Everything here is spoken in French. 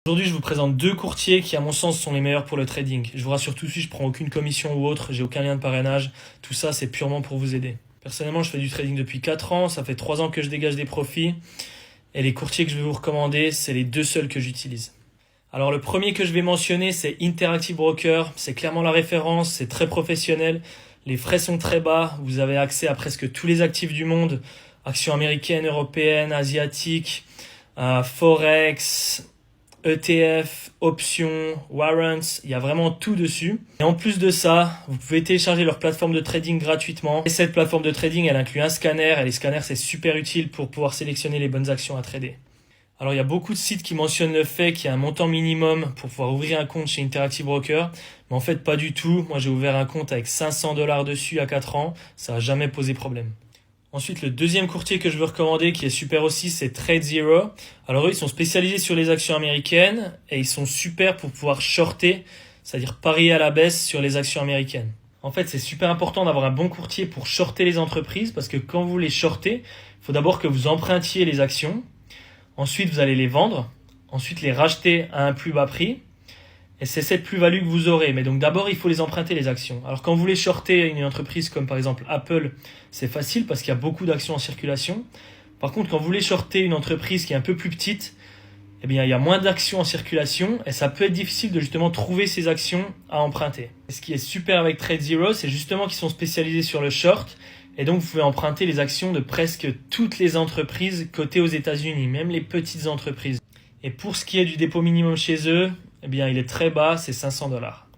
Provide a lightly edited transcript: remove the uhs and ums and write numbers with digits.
Aujourd'hui, je vous présente deux courtiers qui, à mon sens, sont les meilleurs pour le trading. Je vous rassure tout de suite, je prends aucune commission ou autre, j'ai aucun lien de parrainage. Tout ça, c'est purement pour vous aider. Personnellement, je fais du trading depuis 4 ans, ça fait 3 ans que je dégage des profits. Et les courtiers que je vais vous recommander, c'est les deux seuls que j'utilise. Alors le premier que je vais mentionner, c'est Interactive Broker. C'est clairement la référence, c'est très professionnel. Les frais sont très bas, vous avez accès à presque tous les actifs du monde. Actions américaines, européennes, asiatiques, Forex, ETF, options, warrants, il y a vraiment tout dessus. Et en plus de ça, vous pouvez télécharger leur plateforme de trading gratuitement. Et cette plateforme de trading, elle inclut un scanner. Et les scanners, c'est super utile pour pouvoir sélectionner les bonnes actions à trader. Alors, il y a beaucoup de sites qui mentionnent le fait qu'il y a un montant minimum pour pouvoir ouvrir un compte chez Interactive Broker. Mais en fait, pas du tout. Moi, j'ai ouvert un compte avec 500 $ dessus à 4 ans. Ça n'a jamais posé problème. Ensuite, le deuxième courtier que je veux recommander, qui est super aussi, c'est TradeZero. Alors eux, ils sont spécialisés sur les actions américaines et ils sont super pour pouvoir shorter, c'est-à-dire parier à la baisse sur les actions américaines. En fait, c'est super important d'avoir un bon courtier pour shorter les entreprises parce que quand vous les shortez, il faut d'abord que vous empruntiez les actions. Ensuite, vous allez les vendre. Ensuite, les racheter à un plus bas prix. Et c'est cette plus-value que vous aurez. Mais donc d'abord, il faut les emprunter, les actions. Alors quand vous voulez shorter une entreprise comme par exemple Apple, c'est facile parce qu'il y a beaucoup d'actions en circulation. Par contre, quand vous voulez shorter une entreprise qui est un peu plus petite, eh bien, il y a moins d'actions en circulation et ça peut être difficile de justement trouver ces actions à emprunter. Et ce qui est super avec TradeZero, c'est justement qu'ils sont spécialisés sur le short. Et donc, vous pouvez emprunter les actions de presque toutes les entreprises cotées aux États-Unis, même les petites entreprises. Et pour ce qui est du dépôt minimum chez eux, eh bien, il est très bas, c'est 500 $.